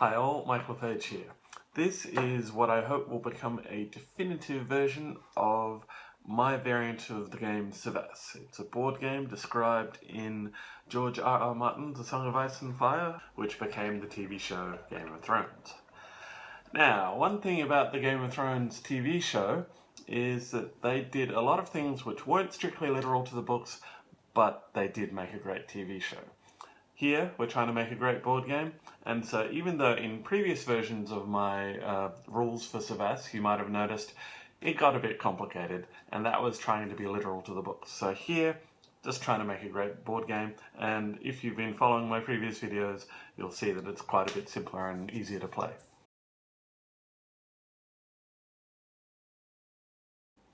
Hi all, Michael Page here. This is what I hope will become a definitive version of my variant of the game Cyvasse. It's a board game described in George R.R. Martin's A Song of Ice and Fire, which became the TV show Game of Thrones. Now, one thing about the Game of Thrones TV show is that they did a lot of things which weren't strictly literal to the books, but they did make a great TV show. Here, we're trying to make a great board game, and so even though in previous versions of my rules for Cyvasse, you might have noticed it got a bit complicated, and that was trying to be literal to the books. So here, just trying to make a great board game, and if you've been following my previous videos, you'll see that it's quite a bit simpler and easier to play.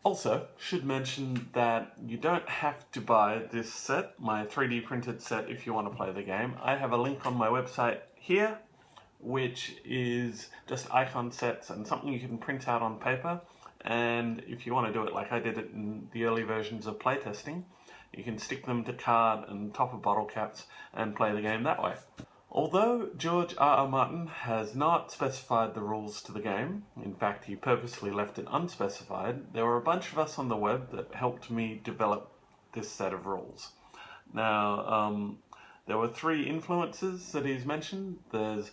Also, should mention that you don't have to buy this set, my 3D printed set, if you want to play the game. I have a link on my website here, which is just icon sets and something you can print out on paper. And if you want to do it like I did it in the early versions of playtesting, you can stick them to card and top of bottle caps and play the game that way. Although George R.R. Martin has not specified the rules to the game, in fact he purposely left it unspecified, there were a bunch of us on the web that helped me develop this set of rules. Now, there were 3 influences that he's mentioned. There's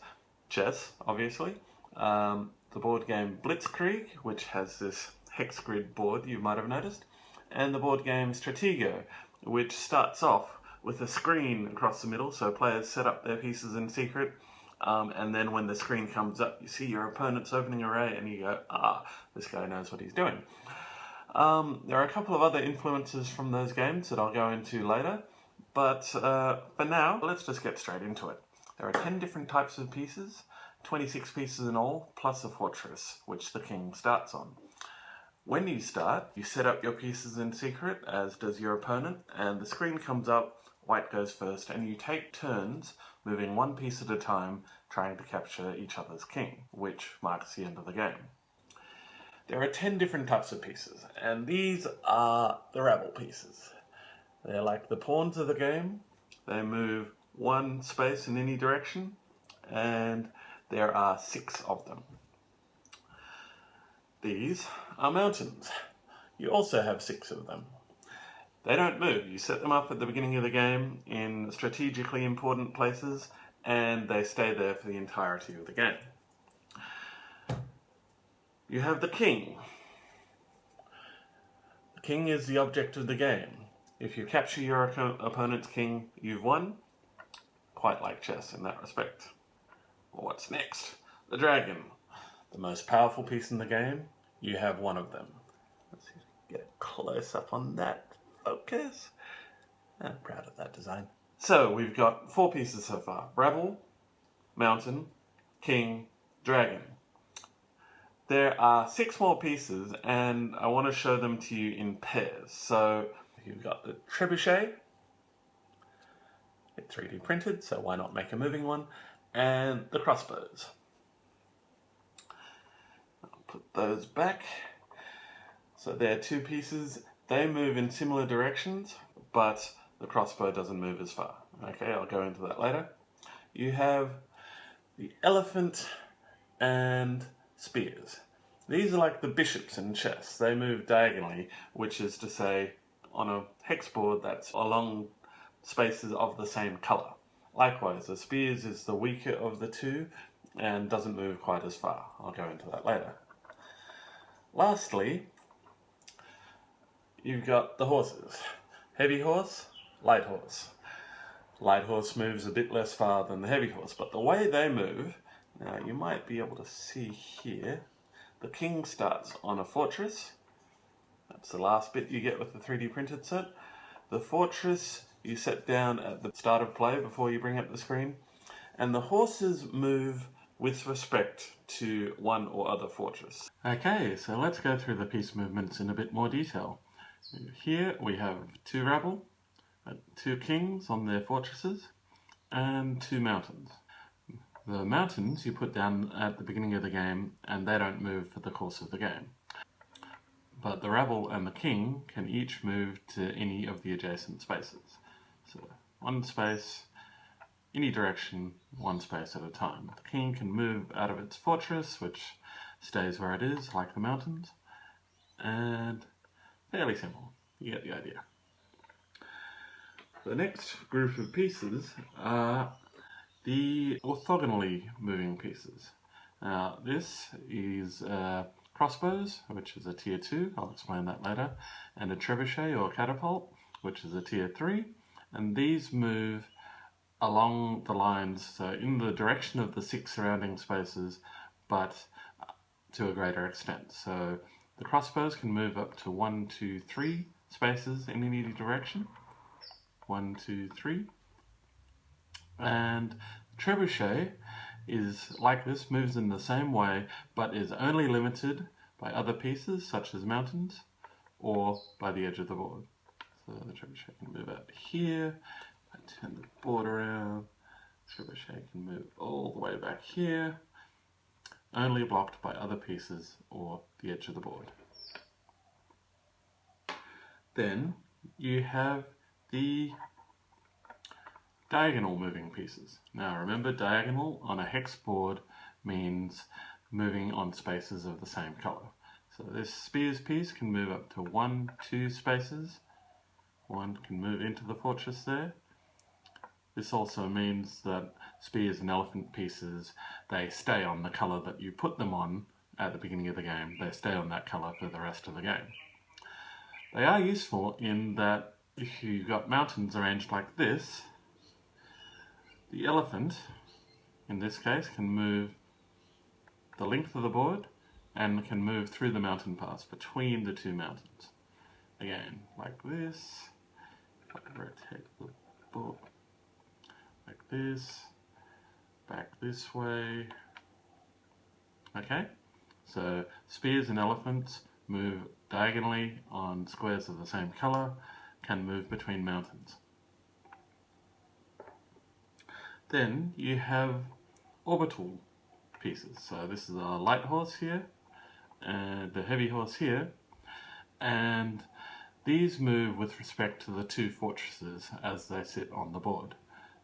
chess, obviously, the board game Blitzkrieg, which has this hex grid board you might have noticed, and the board game Stratego, which starts off with a screen across the middle, so players set up their pieces in secret, and then when the screen comes up, you see your opponent's opening array, and you go, this guy knows what he's doing. There are a couple of other influences from those games that I'll go into later, but for now, let's just get straight into it. There are 10 different types of pieces, 26 pieces in all, plus a fortress, which the king starts on. When you start, you set up your pieces in secret, as does your opponent, and the screen comes up, white goes first, and you take turns moving one piece at a time, trying to capture each other's king, which marks the end of the game. There are 10 different types of pieces, and these are the rabble pieces. They're like the pawns of the game. They move one space in any direction, and there are 6 of them. These are mountains. You also have 6 of them. They don't move. You set them up at the beginning of the game in strategically important places, and they stay there for the entirety of the game. You have the king. The king is the object of the game. If you capture your opponent's king, you've won. Quite like chess in that respect. Well, what's next? The dragon. The most powerful piece in the game. You have 1 of them. Let's get a close up on that. Focus. I'm proud of that design. So we've got 4 pieces so far. Rabble, mountain, king, dragon. There are 6 more pieces, and I want to show them to you in pairs. So you've got the trebuchet. It's 3D printed, so why not make a moving one? And the crossbows. I'll put those back. So they're 2 pieces. They move in similar directions, but the crossbow doesn't move as far. Okay, I'll go into that later. You have the elephant and spears. These are like the bishops in chess. They move diagonally, which is to say, on a hex board that's along spaces of the same color. Likewise, the spears is the weaker of the 2 and doesn't move quite as far. I'll go into that later. Lastly, you've got the horses. Heavy horse, light horse. Light horse moves a bit less far than the heavy horse, but the way they move, now you might be able to see here, the king starts on a fortress. That's the last bit you get with the 3D printed set. The fortress you set down at the start of play before you bring up the screen, and the horses move with respect to one or other fortress. Okay, so let's go through the piece movements in a bit more detail. Here we have 2 rabble, 2 kings on their fortresses, and 2 mountains. The mountains you put down at the beginning of the game, and they don't move for the course of the game. But the rabble and the king can each move to any of the adjacent spaces. So 1 space, any direction, one space at a time. The king can move out of its fortress, which stays where it is, like the mountains, and fairly simple. You get the idea. The next group of pieces are the orthogonally moving pieces. Now, this is crossbows, which is a tier 2, I'll explain that later, and a trebuchet or catapult, which is a tier 3, and these move along the lines, so in the direction of the 6 surrounding spaces, but to a greater extent. So the crossbows can move up to 1, 2, 3 spaces in any direction. 1, 2, 3. And trebuchet is like this, moves in the same way, but is only limited by other pieces such as mountains or by the edge of the board. So the trebuchet can move out here. I turn the board around. Cyvasse can move all the way back here, only blocked by other pieces or the edge of the board. Then you have the diagonal moving pieces. Now remember, diagonal on a hex board means moving on spaces of the same color. So this spears piece can move up to 1, 2 spaces. One can move into the fortress there. This also means that spears and elephant pieces, they stay on the color that you put them on at the beginning of the game. They stay on that color for the rest of the game. They are useful in that if you've got mountains arranged like this, the elephant, in this case, can move the length of the board and can move through the mountain pass between the two mountains. Again, like this. If I rotate the board like this, back this way. Okay, so spears and elephants move diagonally on squares of the same color, can move between mountains. Then you have orbital pieces. So this is a light horse here, and the heavy horse here, and these move with respect to the two fortresses as they sit on the board.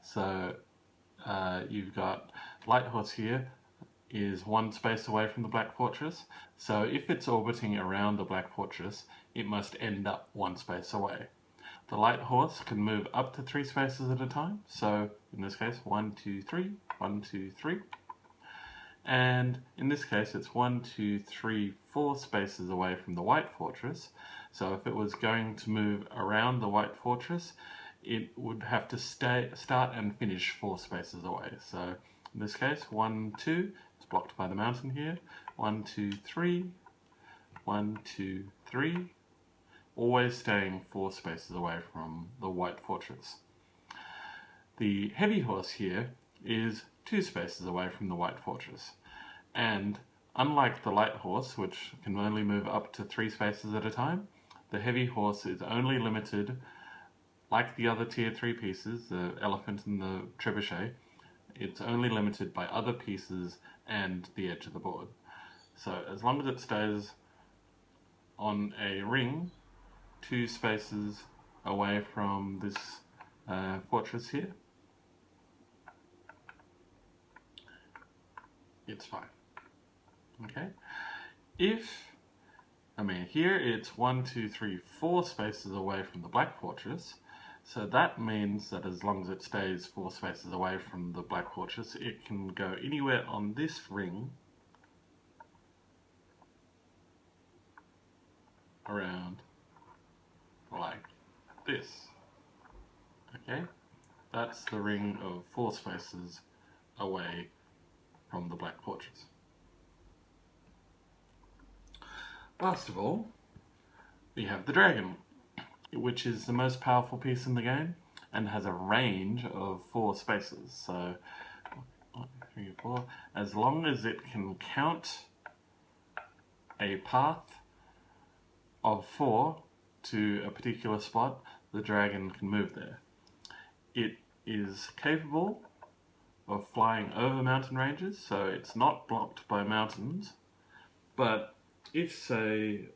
So you've got light horse here is 1 space away from the black fortress. So if it's orbiting around the black fortress, it must end up 1 space away. The light horse can move up to 3 spaces at a time. So in this case, 1, 2, 3, 1, 2, 3. And in this case, it's 1, 2, 3, 4 spaces away from the white fortress. So if it was going to move around the white fortress, it would have to start and finish 4 spaces away. So in this case, 1, 2, it's blocked by the mountain here. 1, 2, 3, 1, 2, 3, always staying 4 spaces away from the white fortress. The heavy horse here is 2 spaces away from the white fortress. And unlike the light horse, which can only move up to 3 spaces at a time, the heavy horse is only limited, like the other tier 3 pieces, the elephant and the trebuchet, it's only limited by other pieces and the edge of the board. So as long as it stays on a ring 2 spaces away from this fortress here, it's fine. Okay? Here it's 1, 2, 3, 4 spaces away from the black fortress. So that means that as long as it stays 4 spaces away from the black fortress, it can go anywhere on this ring around like this. Okay? That's the ring of 4 spaces away from the black fortress. Last of all, we have the dragon, which is the most powerful piece in the game and has a range of 4 spaces. So 1, 3, 4. As long as it can count a path of 4 to a particular spot, the dragon can move there. It is capable of flying over mountain ranges, so it's not blocked by mountains. But if, say,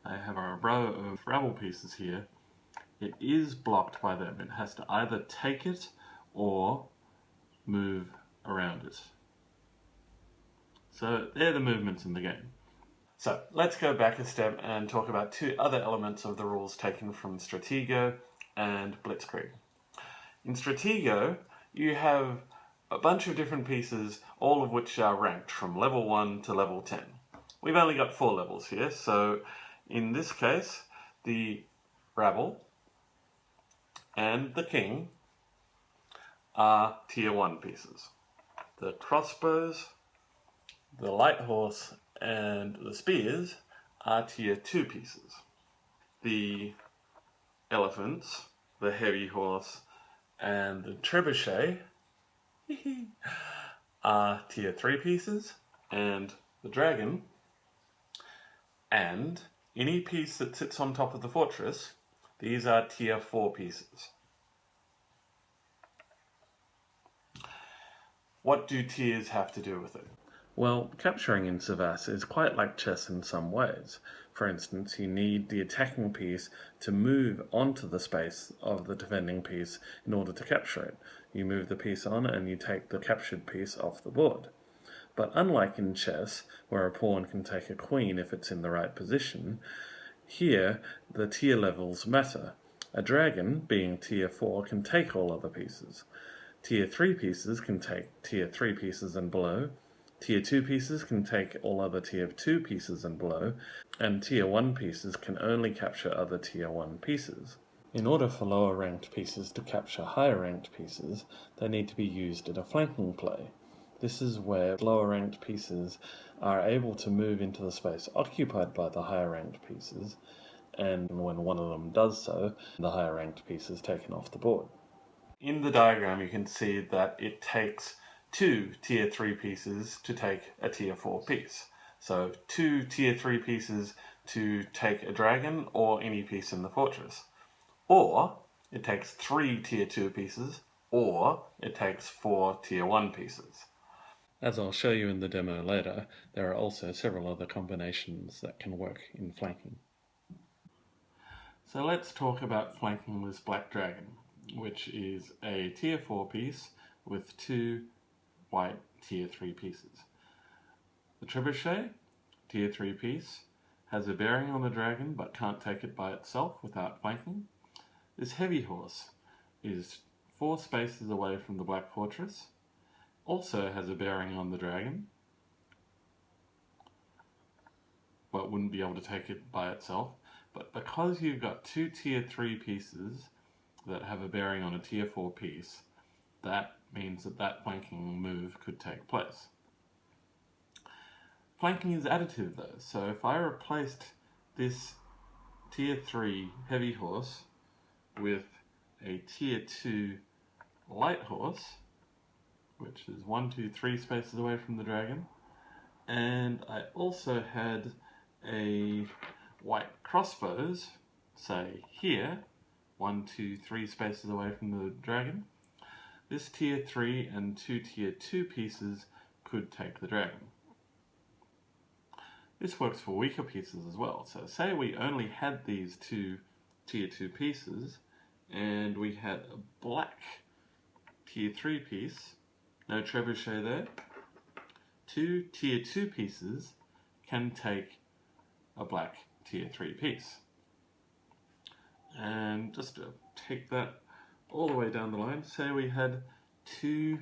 I have a row of rubble pieces here, it is blocked by them. It has to either take it or move around it. So they're the movements in the game. So let's go back a step and talk about two other elements of the rules taken from Stratego and Blitzkrieg. In Stratego, you have a bunch of different pieces, all of which are ranked from level 1 to level 10. We've only got 4 levels here, so in this case, the rabble and the king are tier 1 pieces. The crossbows, the light horse, and the spears are tier 2 pieces. The elephants, the heavy horse, and the trebuchet are tier 3 pieces, and the dragon and any piece that sits on top of the fortress, these are tier 4 pieces. What do tiers have to do with it? Well, capturing in Cyvasse is quite like chess in some ways. For instance, you need the attacking piece to move onto the space of the defending piece in order to capture it. You move the piece on and you take the captured piece off the board. But unlike in chess, where a pawn can take a queen if it's in the right position, here the tier levels matter. A dragon, being tier 4, can take all other pieces. Tier 3 pieces can take tier 3 pieces and below. Tier 2 pieces can take all other tier 2 pieces and below, and tier 1 pieces can only capture other tier 1 pieces. In order for lower ranked pieces to capture higher ranked pieces, they need to be used in a flanking play. This is where lower ranked pieces are able to move into the space occupied by the higher ranked pieces, and when one of them does so, the higher ranked piece is taken off the board. In the diagram you can see that it takes 2 tier 3 pieces to take a tier 4 piece. So 2 tier 3 pieces to take a dragon or any piece in the fortress. Or it takes 3 tier 2 pieces, or it takes 4 tier 1 pieces. As I'll show you in the demo later, there are also several other combinations that can work in flanking. So let's talk about flanking this Black Dragon, which is a tier 4 piece with 2 white tier 3 pieces. The trebuchet, tier 3 piece, has a bearing on the dragon but can't take it by itself without flanking. This heavy horse is 4 spaces away from the Black Fortress, also has a bearing on the dragon, but wouldn't be able to take it by itself. But because you've got 2 tier 3 pieces that have a bearing on a tier 4 piece, that means that that flanking move could take place. Flanking is additive though, so if I replaced this tier 3 heavy horse with a tier 2 light horse, which is 1, 2, 3 spaces away from the dragon, and I also had a white crossbows, say here, 1, 2, 3 spaces away from the dragon, this tier 3 and 2 tier 2 pieces could take the dragon. This works for weaker pieces as well. So say we only had these 2 tier 2 pieces and we had a black tier 3 piece, no trebuchet there, 2 tier 2 pieces can take a black tier 3 piece. And just to take that all the way down the line, say we had 2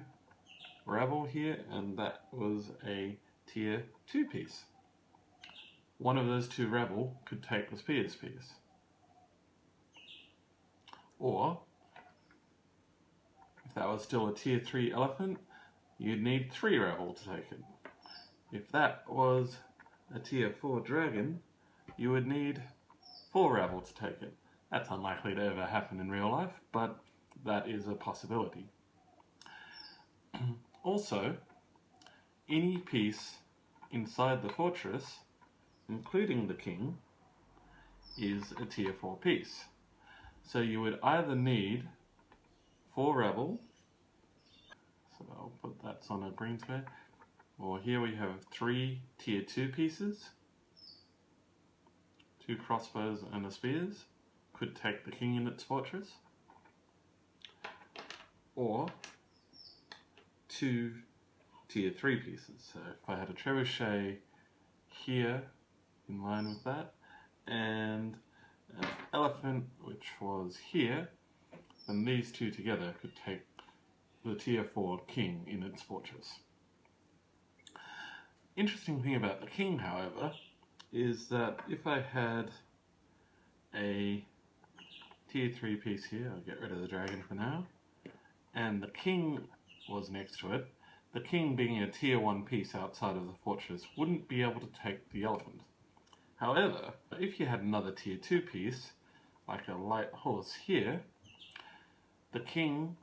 rabble here and that was a tier 2 piece. One of those 2 rabble could take the spears piece. Or, if that was still a tier 3 elephant, you'd need 3 rabble to take it. If that was a tier 4 dragon, you would need 4 rabble to take it. That's unlikely to ever happen in real life, but that is a possibility. Also, any piece inside the fortress, including the king, is a tier 4 piece. So you would either need 4 rabble, so I'll put that on a green square, or here we have 3 tier 2 pieces, 2 crossbows and a spears, could take the king in its fortress. or 2 tier 3 pieces. So if I had a trebuchet here in line with that, and an elephant which was here, then these two together could take the tier 4 king in its fortress. Interesting thing about the king, however, is that if I had a tier 3 piece here, I'll get rid of the dragon for now, and the king was next to it, the king being a tier 1 piece outside of the fortress wouldn't be able to take the elephant. However, if you had another tier 2 piece, like a light horse here, the king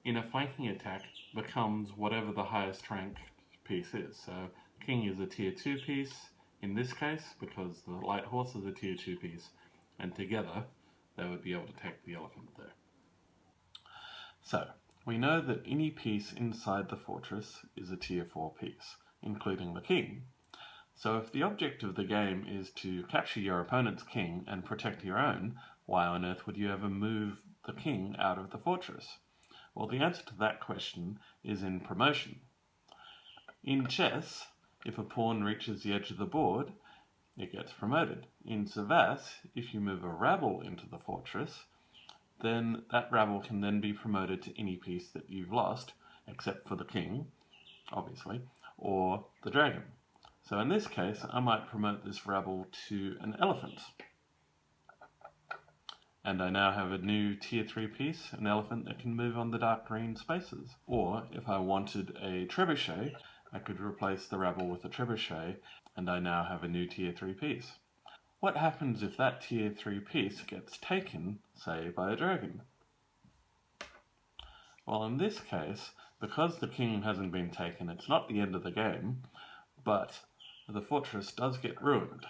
in a flanking attack becomes whatever the highest ranked piece is. So king is a tier 2 piece in this case because the light horse is a tier 2 piece, and together they would be able to take the elephant there. So we know that any piece inside the fortress is a tier 4 piece, including the king. So if the object of the game is to capture your opponent's king and protect your own, why on earth would you ever move the king out of the fortress? Well, the answer to that question is in promotion. In chess, if a pawn reaches the edge of the board, it gets promoted. In Cyvasse, if you move a rabble into the fortress, then that rabble can then be promoted to any piece that you've lost, except for the king, obviously, or the dragon. So in this case, I might promote this rabble to an elephant. And I now have a new tier 3 piece, an elephant that can move on the dark green spaces. Or, if I wanted a trebuchet, I could replace the rabble with a trebuchet, and I now have a new tier 3 piece. What happens if that tier 3 piece gets taken, say, by a dragon? Well, in this case, because the king hasn't been taken, it's not the end of the game, but the fortress does get ruined.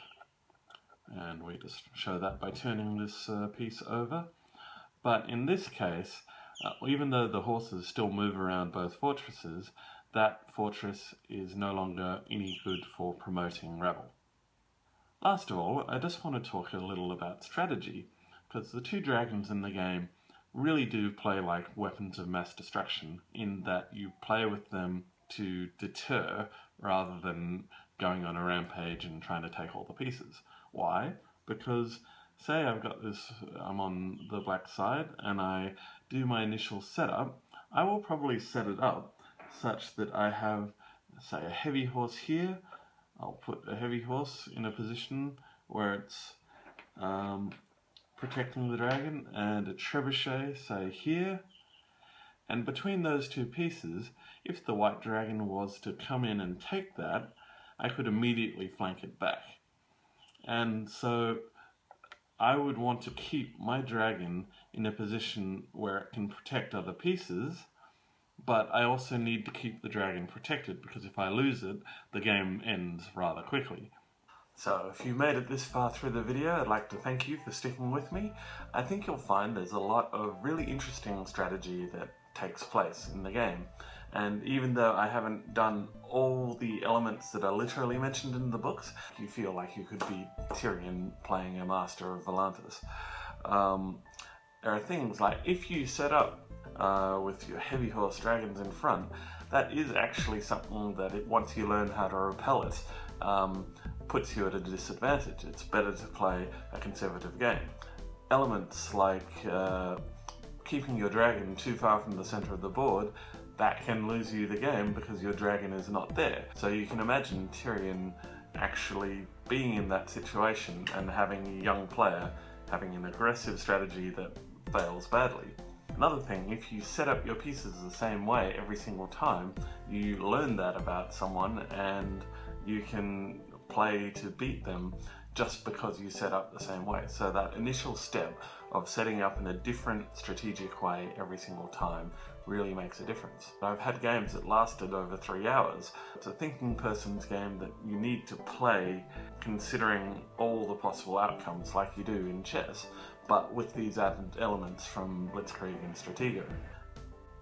And we just show that by turning this piece over. But in this case, even though the horses still move around both fortresses, that fortress is no longer any good for promoting rabble. Last of all, I just want to talk a little about strategy, because the two dragons in the game really do play like weapons of mass destruction, in that you play with them to deter rather than going on a rampage and trying to take all the pieces. Why? Because say I've got this, I'm on the black side and I do my initial setup, I will probably set it up such that I have, say, a heavy horse here. I'll put a heavy horse in a position where it's protecting the dragon, and a trebuchet, say, here. And between those two pieces, if the white dragon was to come in and take that, I could immediately flank it back. And so I would want to keep my dragon in a position where it can protect other pieces, but I also need to keep the dragon protected, because if I lose it, the game ends rather quickly. So if you made it this far through the video, I'd like to thank you for sticking with me. I think you'll find there's a lot of really interesting strategy that takes place in the game. And even though I haven't done all the elements that are literally mentioned in the books, you feel like you could be Tyrion playing a master of Volantis. There are things like, if you set up with your heavy horse dragons in front, that is actually something that once you learn how to repel it, puts you at a disadvantage. It's better to play a conservative game. Elements like keeping your dragon too far from the center of the board, that can lose you the game because your dragon is not there. So you can imagine Tyrion actually being in that situation and having a young player having an aggressive strategy that fails badly. Another thing, if you set up your pieces the same way every single time, you learn that about someone and you can play to beat them just because you set up the same way. So that initial step of setting up in a different strategic way every single time really makes a difference. I've had games that lasted over 3 hours. It's a thinking person's game that you need to play considering all the possible outcomes like you do in chess, but with these added elements from Blitzkrieg and Stratego.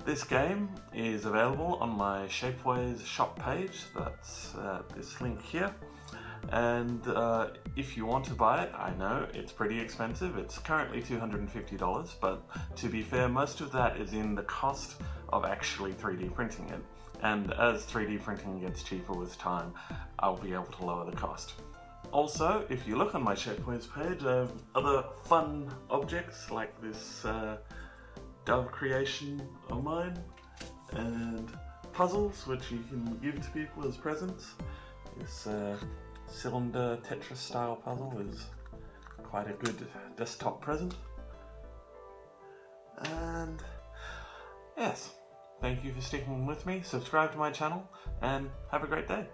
This game is available on my Shapeways shop page, that's this link here. And if you want to buy it, I know it's pretty expensive. It's currently $250, but to be fair, most of that is in the cost of actually 3D printing it. And as 3D printing gets cheaper with time, I'll be able to lower the cost. Also, if you look on my checkpoints page, I have other fun objects like this dove creation of mine, and puzzles which you can give to people as presents. This cylinder Tetris style puzzle is quite a good desktop present. And yes, thank you for sticking with me, subscribe to my channel, and have a great day.